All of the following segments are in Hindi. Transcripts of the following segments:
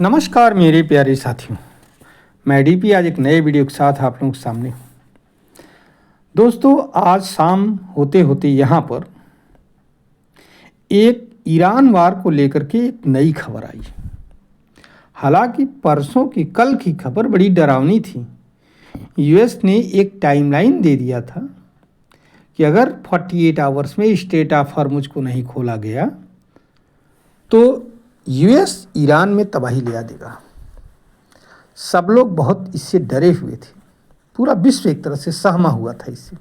नमस्कार मेरे प्यारे साथियों। मैं डीपी आज एक नए वीडियो के साथ आप लोगों के सामने हूँ। दोस्तों, आज शाम होते होते यहाँ पर एक ईरान वार को लेकर के एक नई खबर आई। हालांकि परसों की कल की खबर बड़ी डरावनी थी। यूएस ने एक टाइमलाइन दे दिया था कि अगर 48 आवर्स में स्ट्रेट ऑफ हॉर्मुज को नहीं खोला गया तो यूएस ईरान में तबाही ले आ देगा। सब लोग बहुत इससे डरे हुए थे। पूरा विश्व एक तरह से सहमा हुआ था इससे।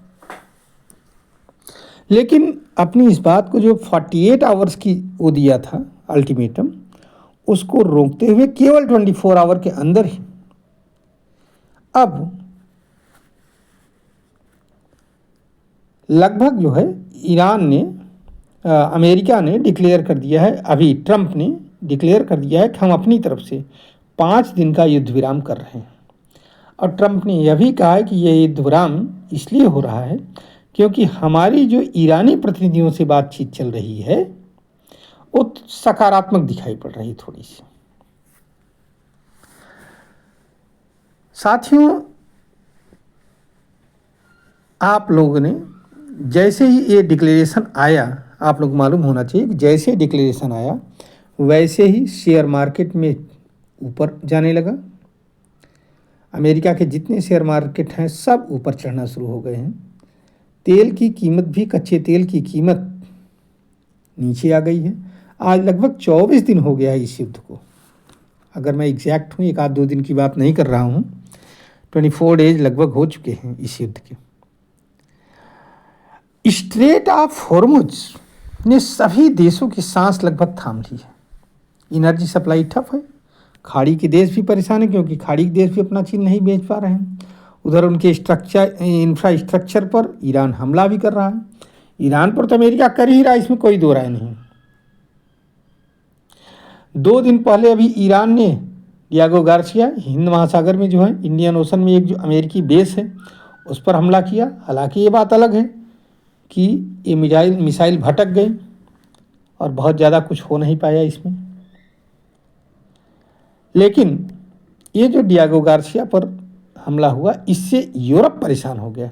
लेकिन अपनी इस बात को जो 48 आवर्स की वो दिया था अल्टीमेटम, उसको रोकते हुए केवल 24 आवर के अंदर ही अब लगभग जो है ईरान ने अमेरिका ने डिक्लेयर कर दिया है, अभी ट्रंप ने डिक्लेयर कर दिया है कि हम अपनी तरफ से 5 दिन का युद्ध विराम कर रहे हैं। और ट्रंप ने यह भी कहा है कि यह युद्ध विराम इसलिए हो रहा है क्योंकि हमारी जो ईरानी प्रतिनिधियों से बातचीत चल रही है वो सकारात्मक दिखाई पड़ रही थोड़ी सी। साथियों, आप लोगों ने जैसे ही ये डिक्लेरेशन आया, आप लोग मालूम होना चाहिए कि जैसे डिक्लेरेशन आया वैसे ही शेयर मार्केट में ऊपर जाने लगा। अमेरिका के जितने शेयर मार्केट हैं सब ऊपर चढ़ना शुरू हो गए हैं। तेल की कीमत भी, कच्चे तेल की कीमत नीचे आ गई है। आज लगभग 24 दिन हो गया है इस युद्ध को। अगर मैं एग्जैक्ट हूँ, एक आध दो दिन की बात नहीं कर रहा हूँ, 24 डेज लगभग हो चुके हैं इस युद्ध के। स्ट्रेट ऑफ हॉर्मुज ने सभी देशों की सांस लगभग थाम ली है। एनर्जी सप्लाई ठप है। खाड़ी के देश भी परेशान है क्योंकि खाड़ी के देश भी अपना चीज़ नहीं बेच पा रहे हैं। उधर उनके इंफ्रास्ट्रक्चर पर ईरान हमला भी कर रहा है। ईरान पर तो अमेरिका कर ही रहा है, इसमें कोई दो राय नहीं। 2 दिन पहले अभी ईरान ने डियागो गार्सिया हिंद महासागर में जो है इंडियन ओशन में एक जो अमेरिकी बेस है उस पर हमला किया। हालांकि ये बात अलग है कि ये मिसाइल भटक गई और बहुत ज़्यादा कुछ हो नहीं पाया इसमें। लेकिन ये जो डियागो गार्सिया पर हमला हुआ, इससे यूरोप परेशान हो गया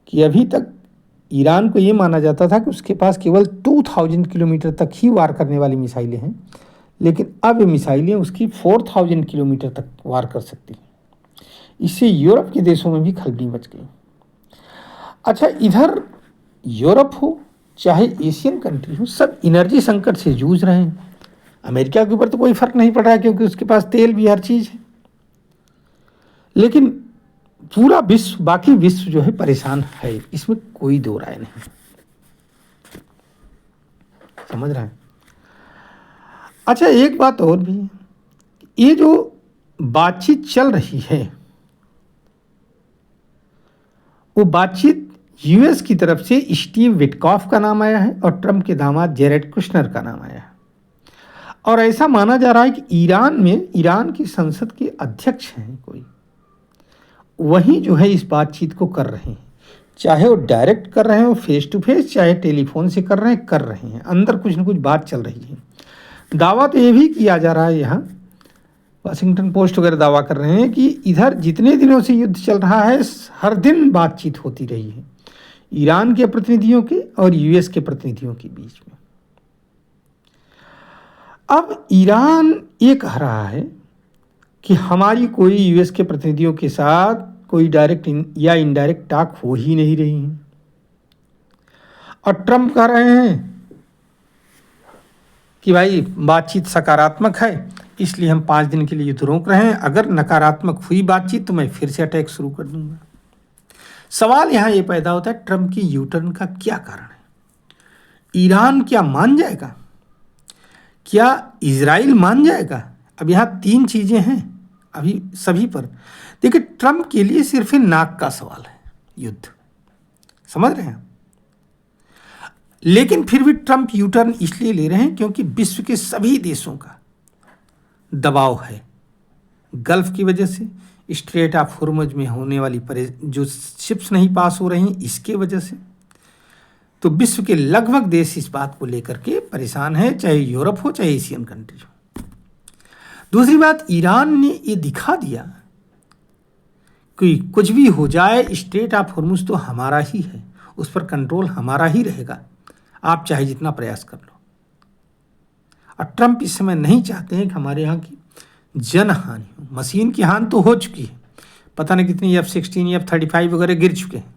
कि अभी तक ईरान को ये माना जाता था कि उसके पास केवल 2000 किलोमीटर तक ही वार करने वाली मिसाइलें हैं, लेकिन अब ये मिसाइलें उसकी 4000 किलोमीटर तक वार कर सकती हैं। इससे यूरोप के देशों में भी खलबली मच गई। अच्छा, इधर यूरोप हो चाहे एशियन कंट्री हो, सब एनर्जी संकट से जूझ रहे हैं। अमेरिका के ऊपर तो कोई फर्क नहीं पड़ रहा है क्योंकि उसके पास तेल भी हर चीज़ है, लेकिन पूरा विश्व, बाकी विश्व जो है परेशान है, इसमें कोई दो राय नहीं। समझ रहे हैं? अच्छा, एक बात और भी है, ये जो बातचीत चल रही है वो बातचीत यूएस की तरफ से स्टीव विटकॉफ का नाम आया है और ट्रंप के दामाद जेरेड कुशनर का नाम आया है। और ऐसा माना जा रहा है कि ईरान में ईरान की संसद के अध्यक्ष हैं कोई, वही जो है इस बातचीत को कर रहे हैं। चाहे वो डायरेक्ट कर रहे हैं, वो फेस टू फेस, चाहे टेलीफोन से कर रहे हैं, अंदर कुछ न कुछ बात चल रही है। दावा तो ये भी किया जा रहा है, यहाँ वाशिंगटन पोस्ट वगैरह दावा कर रहे हैं कि इधर जितने दिनों से युद्ध चल रहा है हर दिन बातचीत होती रही है ईरान के प्रतिनिधियों के और यूएस के प्रतिनिधियों के बीच में। अब ईरान ये कह रहा है कि हमारी कोई यूएस के प्रतिनिधियों के साथ कोई डायरेक्ट या इनडायरेक्ट टॉक हो ही नहीं रही है। और ट्रंप कह रहे हैं कि भाई बातचीत सकारात्मक है, इसलिए हम 5 दिन के लिए युद्ध रोक रहे हैं। अगर नकारात्मक हुई बातचीत तो मैं फिर से अटैक शुरू कर दूंगा। सवाल यहाँ ये पैदा होता है, ट्रंप की यूटर्न का क्या कारण है? ईरान क्या मान जाएगा? क्या इजराइल मान जाएगा? अब यहाँ 3 चीज़ें हैं अभी सभी पर। देखिए, ट्रंप के लिए सिर्फ नाक का सवाल है युद्ध, समझ रहे हैं? लेकिन फिर भी ट्रंप यूटर्न इसलिए ले रहे हैं क्योंकि विश्व के सभी देशों का दबाव है गल्फ की वजह से, स्ट्रेट ऑफ हॉर्मुज में होने वाली जो शिप्स नहीं पास हो रही हैं इसके वजह से। तो विश्व के लगभग देश इस बात को लेकर के परेशान है, चाहे यूरोप हो चाहे एशियन कंट्री हो। दूसरी बात, ईरान ने ये दिखा दिया कि कुछ भी हो जाए, स्ट्रेट ऑफ हॉर्मुज तो हमारा ही है, उस पर कंट्रोल हमारा ही रहेगा, आप चाहे जितना प्रयास कर लो। और ट्रंप इस समय नहीं चाहते हैं कि हमारे यहाँ की जन हानि हो। मशीन की हानि तो हो चुकी है, पता नहीं कितनी F-16 F-35 वगैरह गिर चुके हैं,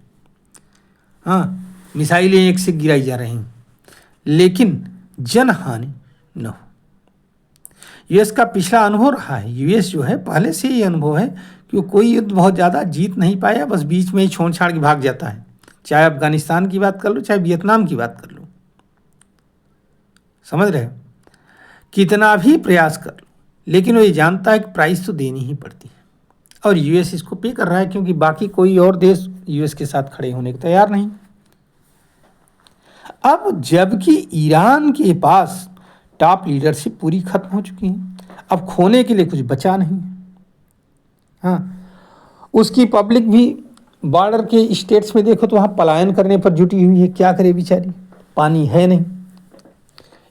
हाँ, मिसाइलें एक से गिराई जा रही हैं, लेकिन जन हानि न हो। यूएस का पिछला अनुभव रहा है, यूएस जो है पहले से ही अनुभव है कि वो कोई युद्ध बहुत ज़्यादा जीत नहीं पाया, बस बीच में ही छोड़ छाड़ के भाग जाता है। चाहे अफगानिस्तान की बात कर लो, चाहे वियतनाम की बात कर लो, समझ रहे हो, कितना भी प्रयास कर लो, लेकिन वो ये जानता है कि प्राइस तो देनी ही पड़ती है, और यूएस इसको पे कर रहा है, क्योंकि बाकी कोई और देश यूएस के साथ खड़े होने को तैयार नहीं। अब जबकि ईरान के पास टॉप लीडरशिप पूरी खत्म हो चुकी है, अब खोने के लिए कुछ बचा नहीं है। हाँ, उसकी पब्लिक भी बॉर्डर के स्टेट्स में देखो तो वहाँ पलायन करने पर जुटी हुई है। क्या करे बेचारी, पानी है नहीं,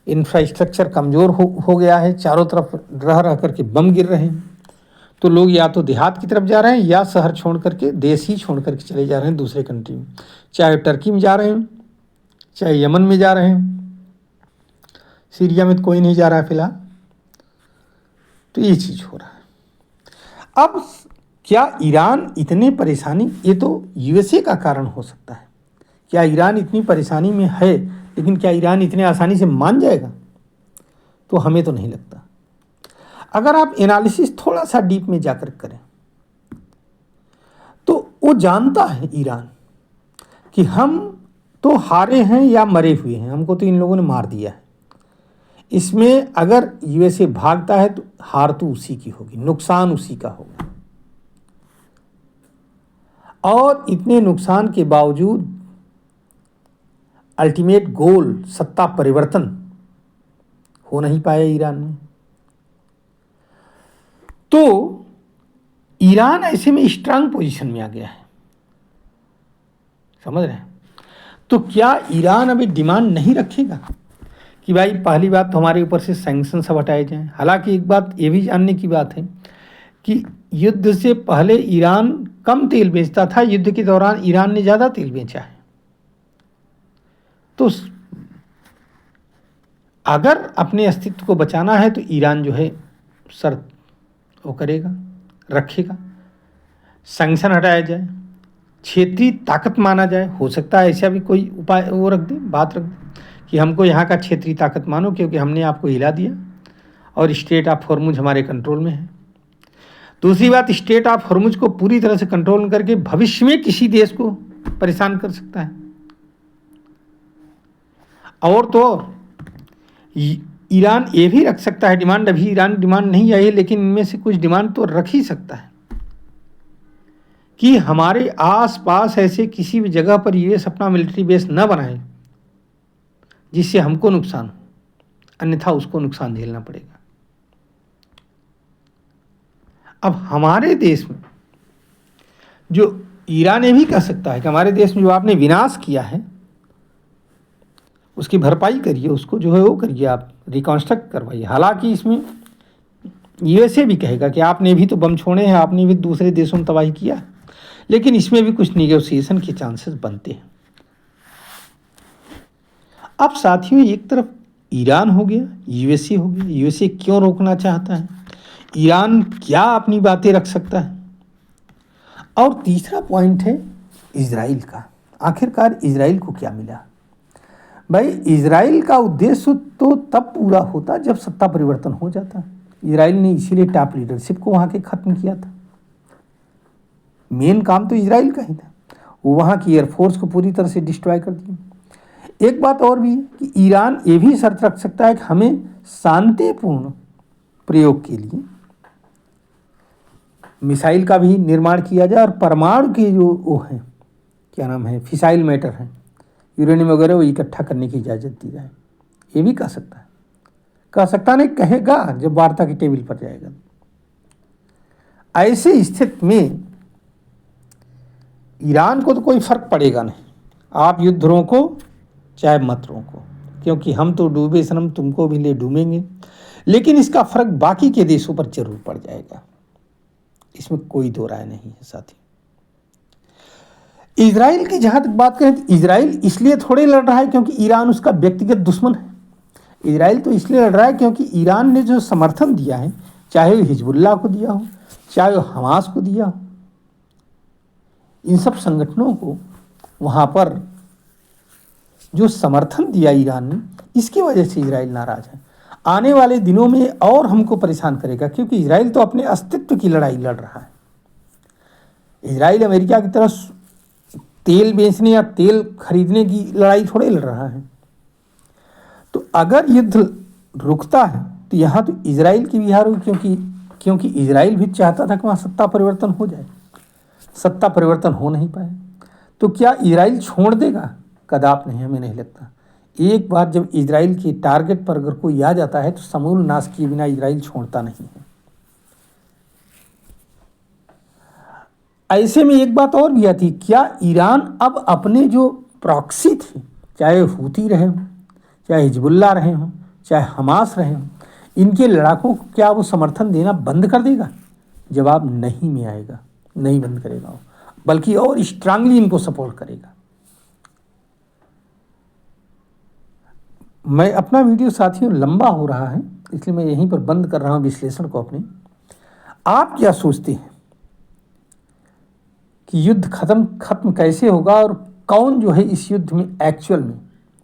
इंफ्रास्ट्रक्चर कमज़ोर हो गया है, चारों तरफ रह रह करके बम गिर रहे हैं, तो लोग या तो देहात की तरफ जा रहे हैं या शहर छोड़ करके, देश ही छोड़ करके चले जा रहे हैं दूसरे कंट्री में, चाहे टर्की में जा रहे हैं, चाहे यमन में जा रहे हैं, सीरिया में तो कोई नहीं जा रहा है फिलहाल। तो ये चीज़ हो रहा है। अब क्या ईरान इतने परेशानी, ये तो यूएसए का कारण हो सकता है, क्या ईरान इतनी परेशानी में है, लेकिन क्या ईरान इतने आसानी से मान जाएगा, तो हमें तो नहीं लगता। अगर आप एनालिसिस थोड़ा सा डीप में जाकर करें तो वो जानता है ईरान कि हम तो हारे हैं या मरे हुए हैं, हमको तो इन लोगों ने मार दिया है। इसमें अगर यूएसए भागता है तो हार तो उसी की होगी, नुकसान उसी का होगा, और इतने नुकसान के बावजूद अल्टीमेट गोल सत्ता परिवर्तन हो नहीं पाया ईरान में। तो ईरान ऐसे में स्ट्रांग पोजीशन में आ गया है, समझ रहे हैं। तो क्या ईरान अभी डिमांड नहीं रखेगा कि भाई पहली बात तो हमारे ऊपर से सैंक्शन सब हटाए जाएं। हालांकि एक बात ये भी जानने की बात है कि युद्ध से पहले ईरान कम तेल बेचता था, युद्ध के दौरान ईरान ने ज़्यादा तेल बेचा है। तो अगर अपने अस्तित्व को बचाना है तो ईरान जो है शर्त वो करेगा, रखेगा, सैंक्शन हटाया जाए, क्षेत्रीय ताकत माना जाए। हो सकता है ऐसा भी कोई उपाय वो रख दे, बात रख दे कि हमको यहाँ का क्षेत्रीय ताकत मानो, क्योंकि हमने आपको हिला दिया और स्टेट ऑफ हॉर्मुज हमारे कंट्रोल में है। दूसरी बात, स्टेट ऑफ हॉर्मुज को पूरी तरह से कंट्रोल करके भविष्य में किसी देश को परेशान कर सकता है। और तो और ईरान ये भी रख सकता है डिमांड, अभी ईरान डिमांड नहीं आई है, लेकिन इनमें से कुछ डिमांड तो रख ही सकता है कि हमारे आसपास ऐसे किसी भी जगह पर यूएस अपना मिलिट्री बेस न बनाए जिससे हमको नुकसान हो, अन्यथा उसको नुकसान झेलना पड़ेगा। अब हमारे देश में जो ईरान ये भी कह सकता है कि हमारे देश में जो आपने विनाश किया है उसकी भरपाई करिए, उसको जो है वो करिए, आप रिकॉन्स्ट्रक्ट करवाइए। हालांकि इसमें यूएसए भी कहेगा कि आपने भी तो बम छोड़े हैं, आपने भी दूसरे देशों में तबाही किया, लेकिन इसमें भी कुछ निगोसिएशन के चांसेस बनते हैं। अब साथियों, एक तरफ ईरान हो गया, यूएसए हो गया। यूएसए क्यों रोकना चाहता है, ईरान क्या अपनी बातें रख सकता है, और तीसरा पॉइंट है इजराइल का। आखिरकार इजराइल को क्या मिला। भाई, इजराइल का उद्देश्य तो तब पूरा होता जब सत्ता परिवर्तन हो जाता। इजराइल ने इसीलिए टॉप लीडरशिप को वहाँ के ख़त्म किया था। मेन काम तो इजराइल का ही था, वो वहाँ की एयरफोर्स को पूरी तरह से डिस्ट्रॉय कर दिया। एक बात और भी है कि ईरान ये भी शर्त रख सकता है कि हमें शांतिपूर्ण प्रयोग के लिए मिसाइल का भी निर्माण किया जाए, और परमाणु के जो वो हैं, क्या नाम है, फिसाइल मैटर हैं, यूरेनियम वगैरह, वो इकट्ठा करने की इजाज़त दी जाए। ये भी कह सकता है, कह सकता नहीं, कहेगा जब वार्ता की टेबल पर जाएगा। ऐसे स्थिति में ईरान को तो कोई फर्क पड़ेगा नहीं, आप युद्ध रोको चाहे मत रोको, क्योंकि हम तो डूबे सनम तुमको भी ले डूबेंगे। लेकिन इसका फर्क बाकी के देशों पर जरूर पड़ जाएगा, इसमें कोई दो राय नहीं है साथी। इजराइल की जहां तक बात करें तो इजराइल इसलिए थोड़े लड़ रहा है क्योंकि ईरान उसका व्यक्तिगत दुश्मन है। इजराइल तो इसलिए लड़ रहा है क्योंकि ईरान ने जो समर्थन दिया है, चाहे वो हिजबुल्लाह को दिया हो, चाहे वो हमास को दिया हो, इन सब संगठनों को वहां पर जो समर्थन दिया ईरान ने, इसकी वजह से इजराइल नाराज है। आने वाले दिनों में और हमको परेशान करेगा, क्योंकि इजराइल तो अपने अस्तित्व की लड़ाई लड़ रहा है। इजराइल अमेरिका की तरफ तेल बेचने या तेल खरीदने की लड़ाई थोड़े लड़ रहा है। तो अगर युद्ध रुकता है तो यहाँ तो इजराइल की भी हार होगी, क्योंकि इजराइल भी चाहता था कि वहाँ सत्ता परिवर्तन हो जाए। सत्ता परिवर्तन हो नहीं पाए तो क्या इजराइल छोड़ देगा? कदाप नहीं, हमें नहीं लगता। एक बार जब इजराइल के टारगेट पर अगर कोई आ जाता है तो समूल नाश किए बिना इजराइल छोड़ता नहीं है। ऐसे में एक बात और भी आती, क्या ईरान अब अपने जो प्रॉक्सी थे, चाहे हूती रहे हों, चाहे हिजबुल्लाह रहे हों, चाहे हमास रहे हों, इनके लड़ाकों को क्या वो समर्थन देना बंद कर देगा? जवाब नहीं में आएगा, नहीं बंद करेगा वो, बल्कि और स्ट्रांगली इनको सपोर्ट करेगा। मैं अपना वीडियो साथियों लंबा हो रहा है, इसलिए मैं यहीं पर बंद कर रहा हूं विश्लेषण को अपने। आप क्या सोचते हैं कि युद्ध खत्म कैसे होगा और कौन जो है इस युद्ध में एक्चुअल में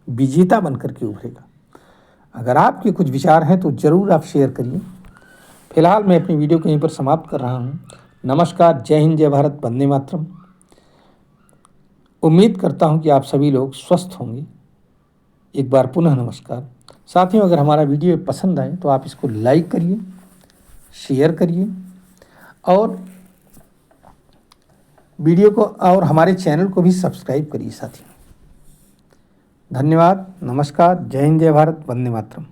विजेता बनकर के उभरेगा? अगर आपके कुछ विचार हैं तो ज़रूर आप शेयर करिए। फिलहाल मैं अपनी वीडियो को यहीं पर समाप्त कर रहा हूँ। नमस्कार, जय हिंद, जय भारत, वंदे मातरम। उम्मीद करता हूँ कि आप सभी लोग स्वस्थ होंगे। एक बार पुनः नमस्कार साथियों। अगर हमारा वीडियो पसंद आए तो आप इसको लाइक करिए, शेयर करिए और वीडियो को और हमारे चैनल को भी सब्सक्राइब करिए साथियों। धन्यवाद, नमस्कार, जय हिंद, जय भारत, वंदे मातरम।